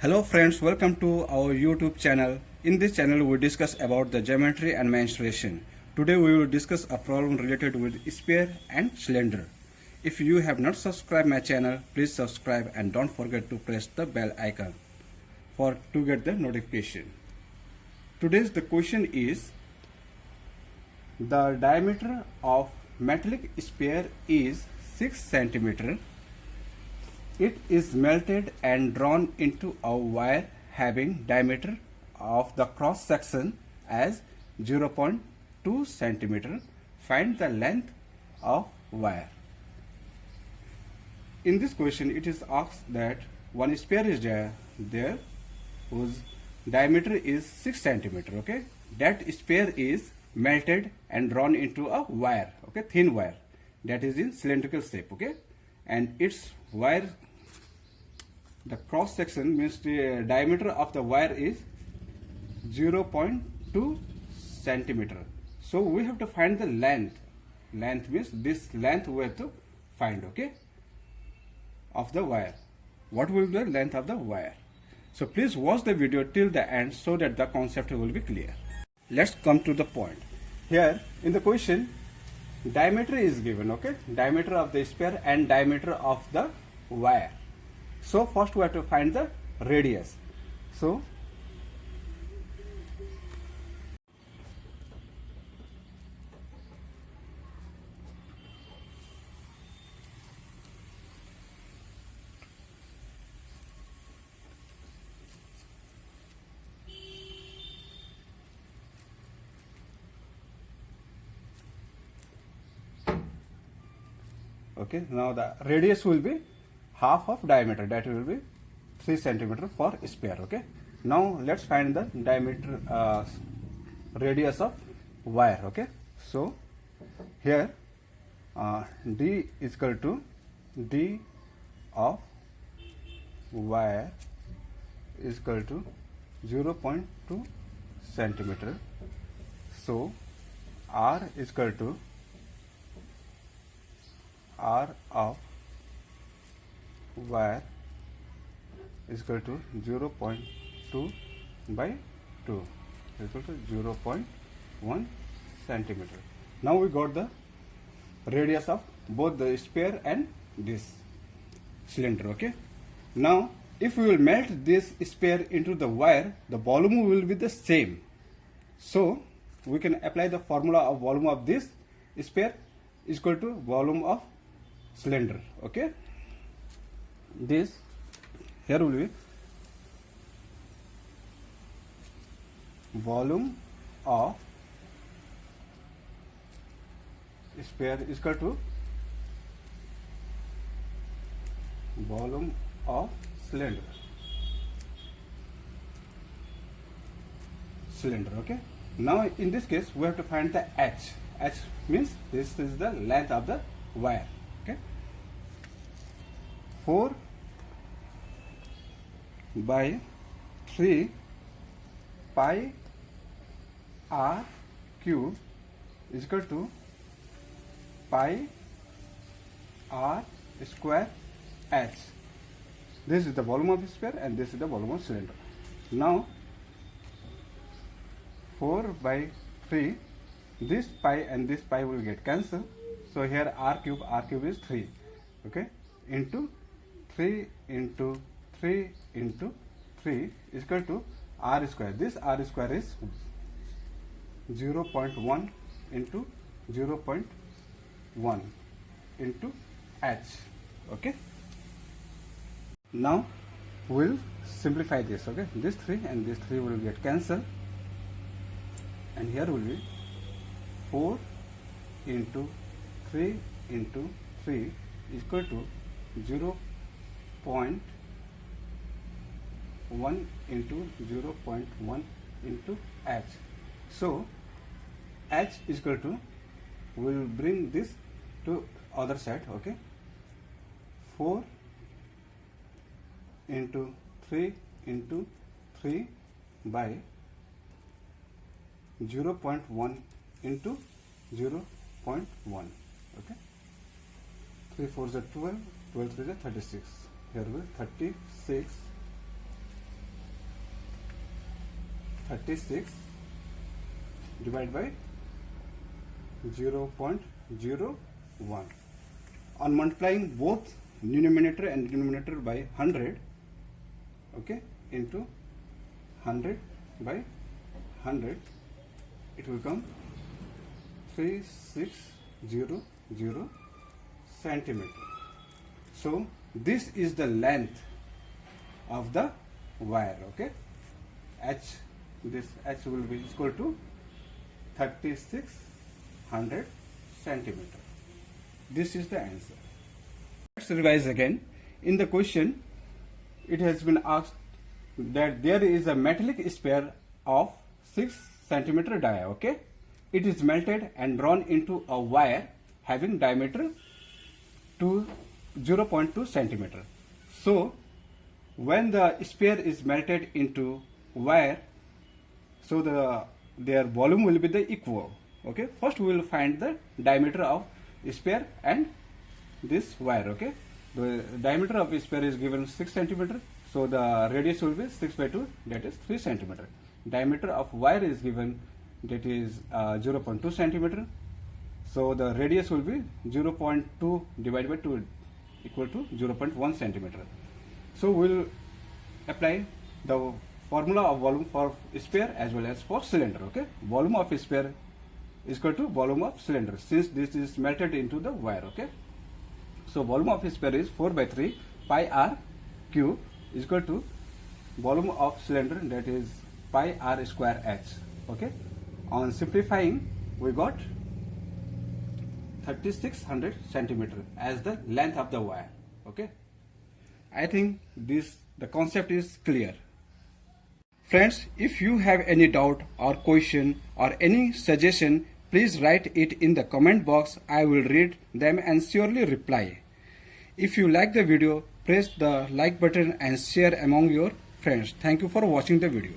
Hello friends, welcome to our YouTube channel. In this channel we discuss about the geometry and mensuration. Today we will discuss a problem related with sphere and cylinder. If you have not subscribed my channel, please subscribe and don't forget to press the bell icon to get the notification. Today's the question is, the diameter of metallic sphere is 6 centimeter. It is melted and drawn into a wire having diameter of the cross section as 0.2 centimeter. Find the length of wire. In this question, it is asked that one sphere is there whose diameter is 6 centimeter. Okay, that sphere is melted and drawn into a wire. Okay, thin wire that is in cylindrical shape. Okay, and its wire, the cross section means the diameter of the wire is 0.2 centimeter. So we have to find the length. Length means this length we have to find, okay, of the wire. What will be the length of the wire? So please watch the video till the end so that the concept will be clear. Let's come to the point. Here in the question, diameter is given, okay, diameter of the sphere and diameter of the wire. So first we have to find the radius. So okay, now the radius will be half of diameter, that will be 3 centimeter for sphere. Okay, now let's find the diameter radius of wire. Okay, so here d is equal to d of wire is equal to 0.2 centimeter. So r is equal to r of wire is equal to 0.2 by 2 is equal to 0.1 centimeter. Now we got the radius of both the sphere and this cylinder. Okay, now if we will melt this sphere into the wire, the volume will be the same. So we can apply the formula of volume of this sphere is equal to volume of cylinder. Okay, this here will be volume of sphere is equal to volume of cylinder. Okay, now in this case we have to find the h. H means this is the length of the wire. Okay, 4 by 3 pi r cube is equal to pi r square h. This is the volume of the sphere and this is the volume of cylinder. Now 4 by 3, this pi and this pi will get cancelled. So here r cube is 3, okay, into 3 into 3 into 3 is equal to r square. This r square is 0.1 into 0.1 into h. Okay, now we'll simplify this. Okay, this 3 and this 3 will get cancelled, and here will be 4 into 3 into 3 is equal to 0.1 into 0.1 into h. So h is equal to, we will bring this to other side. Okay, 4 into 3 into 3 by 0.1 into 0.1. Okay, 3 4s are 12, 12 3s are 36. Here will 36 36 divided by 0.01. On multiplying both numerator and denominator by 100, okay, into 100 by 100, it will come 3600 centimeter. So this is the length of the wire, okay. This H will be equal to 3600 centimeter. This is the answer. Let's revise again. In the question, it has been asked that there is a metallic sphere of 6 centimeter dia, okay. It is melted and drawn into a wire having diameter to 0.2 centimeter. So when the sphere is melted into wire, so their volume will be the equal, okay. First we will find the diameter of sphere and this wire, okay. The diameter of sphere is given 6 centimeter, so the radius will be 6 by 2, that is 3 centimeter. Diameter of wire is given, that is 0.2 centimeter, so the radius will be 0.2 divided by 2 equal to 0.1 centimeter. So we will apply the formula of volume for sphere as well as for cylinder, okay. Volume of sphere is equal to volume of cylinder, since this is melted into the wire, okay. So volume of sphere is 4 by 3 pi r cube is equal to volume of cylinder, that is pi r square h, okay. On simplifying, we got 3600 centimeter as the length of the wire, okay. I think the concept is clear. Friends, if you have any doubt or question or any suggestion, please write it in the comment box. I will read them and surely reply. If you like the video, press the like button and share among your friends. Thank you for watching the video.